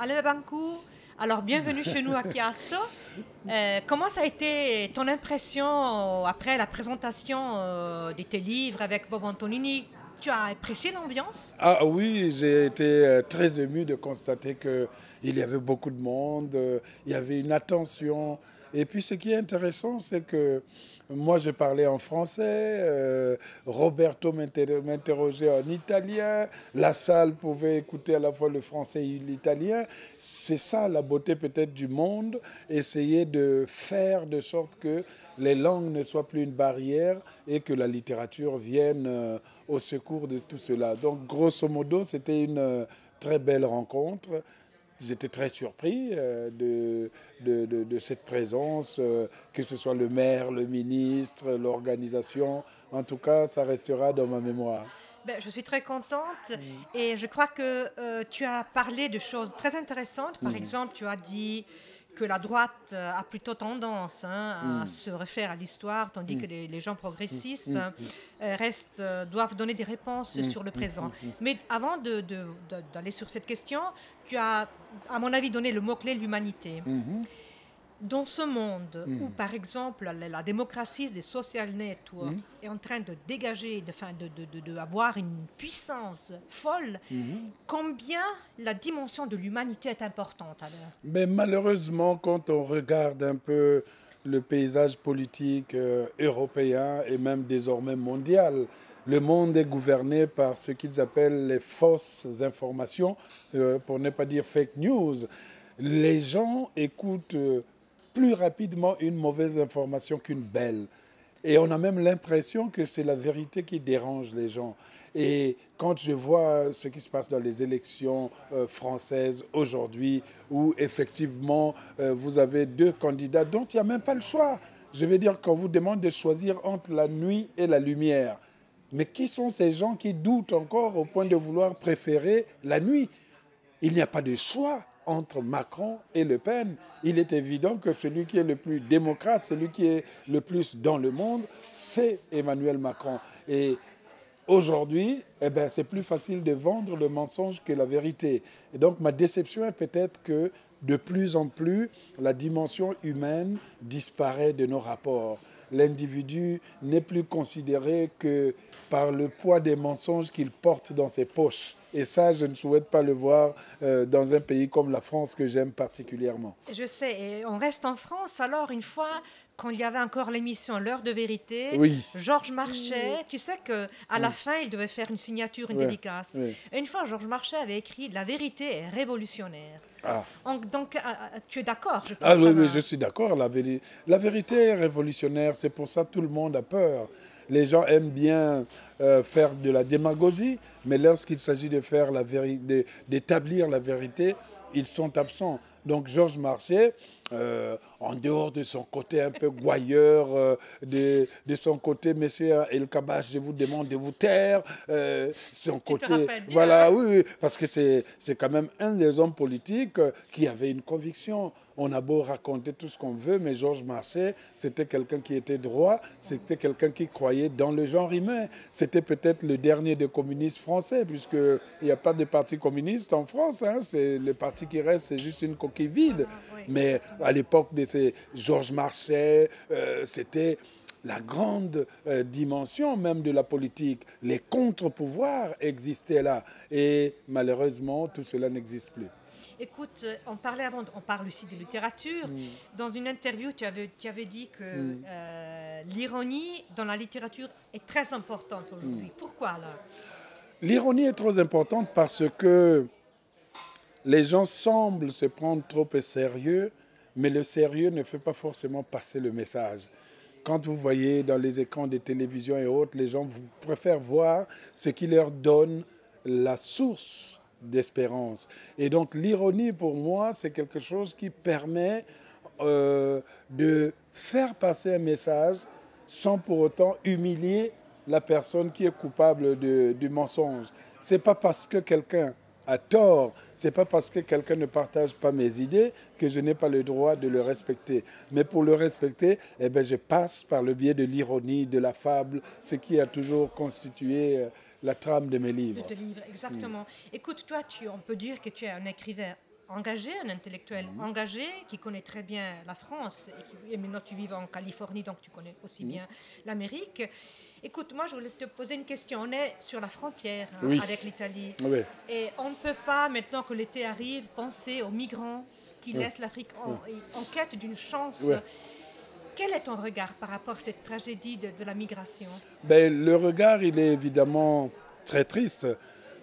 Alain Bancou, alors bienvenue chez nous à Chiasso. Comment ça a été ton impression après la présentation de tes livres avec Bob Antonini? Tu as apprécié l'ambiance? Ah oui, j'ai été très ému de constater qu'il y avait beaucoup de monde, il y avait une attention. Et puis ce qui est intéressant, c'est que moi je parlais en français, Roberto m'interrogeait en italien, la salle pouvait écouter à la fois le français et l'italien. C'est ça la beauté peut-être du monde, essayer de faire de sorte que les langues ne soient plus une barrière et que la littérature vienne au secours de tout cela. Donc, grosso modo, c'était une très belle rencontre. J'étais très surpris de cette présence, que ce soit le maire, le ministre, l'organisation. En tout cas, ça restera dans ma mémoire. Ben, je suis très contente et je crois que tu as parlé de choses très intéressantes. Par exemple, tu as dit que la droite a plutôt tendance à se refaire à l'histoire, tandis que les gens progressistes doivent donner des réponses sur le présent. Mais avant d'aller sur cette question, tu as, à mon avis, donné le mot-clé l'humanité. Dans ce monde où, par exemple, la démocratie des social networks est en train de dégager, d'avoir une puissance folle, combien la dimension de l'humanité est importante alors? Mais malheureusement, quand on regarde un peu le paysage politique européen et même désormais mondial, le monde est gouverné par ce qu'ils appellent les fausses informations, pour ne pas dire fake news. Les gens écoutent plus rapidement une mauvaise information qu'une belle. Et on a même l'impression que c'est la vérité qui dérange les gens. Et quand je vois ce qui se passe dans les élections françaises aujourd'hui, où effectivement vous avez deux candidats dont il n'y a même pas le choix. Je veux dire, quand vous demande de choisir entre la nuit et la lumière, mais qui sont ces gens qui doutent encore au point de vouloir préférer la nuit? Il n'y a pas de choix entre Macron et Le Pen. Il est évident que celui qui est le plus démocrate, celui qui est le plus dans le monde, c'est Emmanuel Macron. Et aujourd'hui, c'est plus facile de vendre le mensonge que la vérité. Et donc ma déception est peut-être que de plus en plus, la dimension humaine disparaît de nos rapports. L'individu n'est plus considéré que par le poids des mensonges qu'il porte dans ses poches. Et ça, je ne souhaite pas le voir dans un pays comme la France que j'aime particulièrement. Je sais, et on reste en France. Alors, une fois, quand il y avait encore l'émission L'heure de vérité, oui. Georges Marchais, tu sais qu'à la fin, il devait faire une signature, une dédicace. Oui. Et une fois, Georges Marchais avait écrit « La vérité est révolutionnaire ». Donc, tu es d'accord, je pense. Ah oui, oui, je suis d'accord. La vérité est révolutionnaire. C'est pour ça que tout le monde a peur. Les gens aiment bien faire de la démagogie, mais lorsqu'il s'agit de faire d'établir la vérité, ils sont absents. Donc Georges Marchais, en dehors de son côté un peu gouailleur, de son côté, monsieur El Kabbach, je vous demande de vous taire, son côté, voilà, oui, parce que c'est quand même un des hommes politiques qui avait une conviction. On a beau raconter tout ce qu'on veut, mais Georges Marchais, c'était quelqu'un qui était droit, c'était quelqu'un qui croyait dans le genre humain. C'était peut-être le dernier des communistes français, puisqu'il n'y a pas de parti communiste en France. Le parti qui reste, c'est juste une coquille vide. Mais à l'époque de ces Georges Marchais, c'était la grande dimension même de la politique. Les contre-pouvoirs existaient là. Et malheureusement, tout cela n'existe plus. Écoute, on parle aussi de littérature. Dans une interview, tu avais dit que l'ironie dans la littérature est très importante aujourd'hui. Pourquoi là? L'ironie est très importante parce que les gens semblent se prendre trop au sérieux, mais le sérieux ne fait pas forcément passer le message. Quand vous voyez dans les écrans de télévision et autres, les gens préfèrent voir ce qui leur donne la source d'espérance. Et donc l'ironie pour moi, c'est quelque chose qui permet de faire passer un message sans pour autant humilier la personne qui est coupable du mensonge. Ce n'est pas parce que quelqu'un a tort, ce n'est pas parce que quelqu'un ne partage pas mes idées que je n'ai pas le droit de le respecter. Mais pour le respecter, je passe par le biais de l'ironie, de la fable, ce qui a toujours constitué la trame de mes livres. De tes livres, exactement. Écoute, toi, on peut dire que tu es un écrivain engagé, un intellectuel engagé, qui connaît très bien la France, et maintenant tu vis en Californie, donc tu connais aussi bien l'Amérique. Écoute, moi je voulais te poser une question. On est sur la frontière avec l'Italie. Oui. Et on ne peut pas, maintenant que l'été arrive, penser aux migrants qui laissent l'Afrique en quête d'une chance. Oui. Quel est ton regard par rapport à cette tragédie de la migration? Ben, le regard, il est évidemment très triste,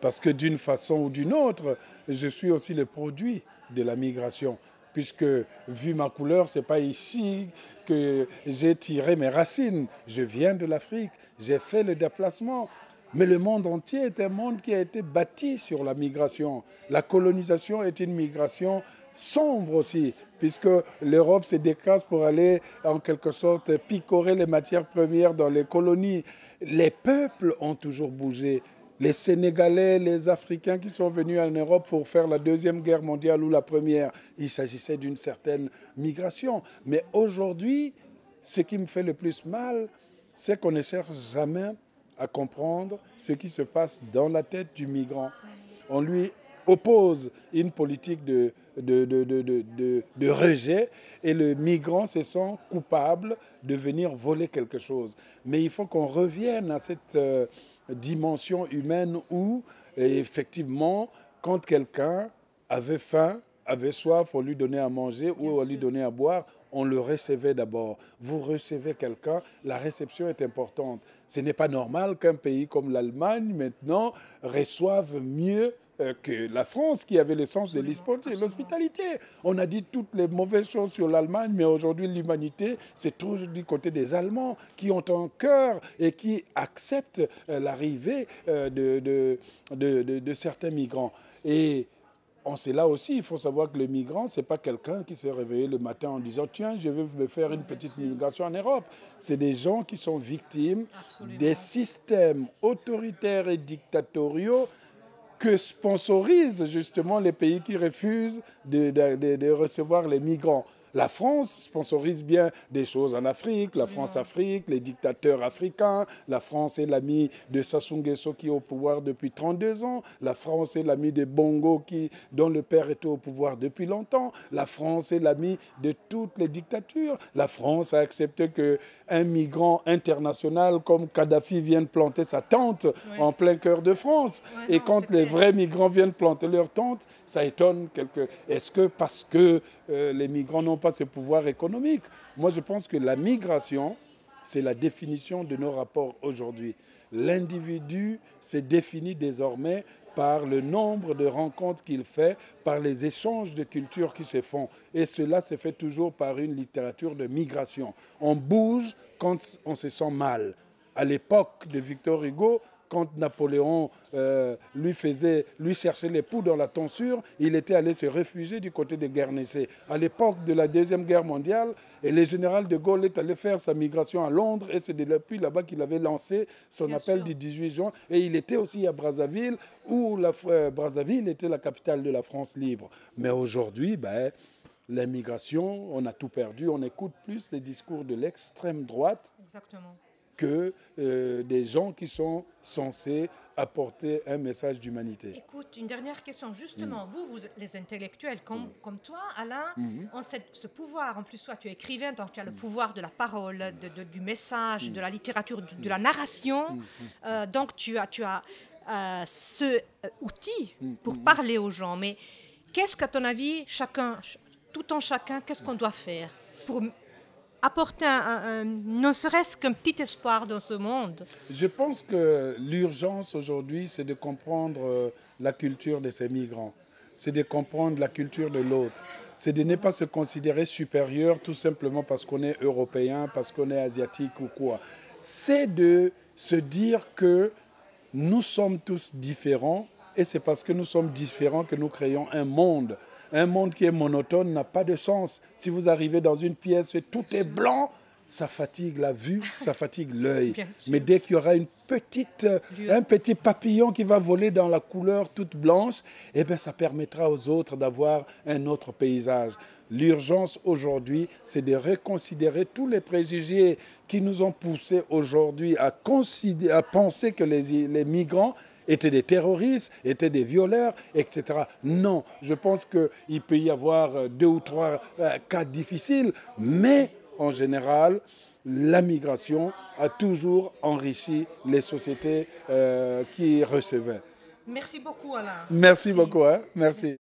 parce que d'une façon ou d'une autre, je suis aussi le produit de la migration. Puisque, vu ma couleur, ce n'est pas ici que j'ai tiré mes racines. Je viens de l'Afrique, j'ai fait le déplacement. Mais le monde entier est un monde qui a été bâti sur la migration. La colonisation est une migration sombre aussi, puisque l'Europe se décrase pour aller, en quelque sorte, picorer les matières premières dans les colonies. Les peuples ont toujours bougé. Les Sénégalais, les Africains qui sont venus en Europe pour faire la Deuxième Guerre mondiale ou la Première, il s'agissait d'une certaine migration. Mais aujourd'hui, ce qui me fait le plus mal, c'est qu'on ne cherche jamais à comprendre ce qui se passe dans la tête du migrant. On lui oppose une politique de rejet, et le migrant se sent coupable de venir voler quelque chose. Mais il faut qu'on revienne à cette dimension humaine où, effectivement, quand quelqu'un avait faim, avait soif, on lui donnait à manger ou on lui donnait à boire, on le recevait d'abord. Vous recevez quelqu'un, la réception est importante. Ce n'est pas normal qu'un pays comme l'Allemagne, maintenant, reçoive mieux que la France, qui avait le sens de l'hospitalité. On a dit toutes les mauvaises choses sur l'Allemagne, mais aujourd'hui, l'humanité, c'est toujours du côté des Allemands qui ont un cœur et qui acceptent l'arrivée de certains migrants. Et c'est là aussi, il faut savoir que le migrant, ce n'est pas quelqu'un qui s'est réveillé le matin en disant « Tiens, je vais me faire une petite migration en Europe ». C'est des gens qui sont victimes des systèmes autoritaires et dictatoriaux que sponsorisent justement les pays qui refusent de recevoir les migrants. La France sponsorise bien des choses en Afrique, la France-Afrique, les dictateurs africains. La France est l'ami de Sassou Nguesso qui est au pouvoir depuis 32 ans. La France est l'ami de Bongo dont le père était au pouvoir depuis longtemps. La France est l'ami de toutes les dictatures. La France a accepté qu'un migrant international comme Kadhafi vienne planter sa tente en plein cœur de France. Et quand les vrais migrants viennent planter leur tente, ça étonne quelques... Est-ce que parce que les migrants n'ont pas ce pouvoir économique? Moi, je pense que la migration, c'est la définition de nos rapports aujourd'hui. L'individu se définit désormais par le nombre de rencontres qu'il fait, par les échanges de cultures qui se font. Et cela se fait toujours par une littérature de migration. On bouge quand on se sent mal. À l'époque de Victor Hugo, quand Napoléon lui cherchait les poux dans la tonsure, il était allé se réfugier du côté de Guernesey. À l'époque de la Deuxième Guerre mondiale, et le général de Gaulle est allé faire sa migration à Londres, et c'est depuis là-bas qu'il avait lancé son appel du 18 juin. Et il était aussi à Brazzaville, où Brazzaville était la capitale de la France libre. Mais aujourd'hui, l'immigration, on a tout perdu. On écoute plus les discours de l'extrême droite. Exactement. Que des gens qui sont censés apporter un message d'humanité. Écoute, une dernière question. Justement, vous les intellectuels comme toi, Alain, ont ce pouvoir. En plus, toi, tu es écrivain, donc tu as le pouvoir de la parole, du message, de la littérature, de la narration. Donc, tu as ce outil pour parler aux gens. Mais qu'est-ce qu'à ton avis, chacun, qu'est-ce qu'on doit faire pour apporter ne serait-ce qu'un petit espoir dans ce monde? Je pense que l'urgence aujourd'hui, c'est de comprendre la culture de ces migrants. C'est de comprendre la culture de l'autre. C'est de ne pas se considérer supérieur tout simplement parce qu'on est européen, parce qu'on est asiatique ou quoi. C'est de se dire que nous sommes tous différents et c'est parce que nous sommes différents que nous créons un monde. Un monde qui est monotone n'a pas de sens. Si vous arrivez dans une pièce et tout est blanc, ça fatigue la vue, ça fatigue l'œil. Mais dès qu'il y aura un petit papillon qui va voler dans la couleur toute blanche, eh bien, ça permettra aux autres d'avoir un autre paysage. L'urgence aujourd'hui, c'est de reconsidérer tous les préjugés qui nous ont poussés aujourd'hui à penser que les migrants étaient des terroristes, étaient des violeurs, etc. Non, je pense qu'il peut y avoir 2 ou 3 cas difficiles, mais en général, la migration a toujours enrichi les sociétés qui recevaient. Merci beaucoup, Alain. Merci beaucoup. Hein? Merci.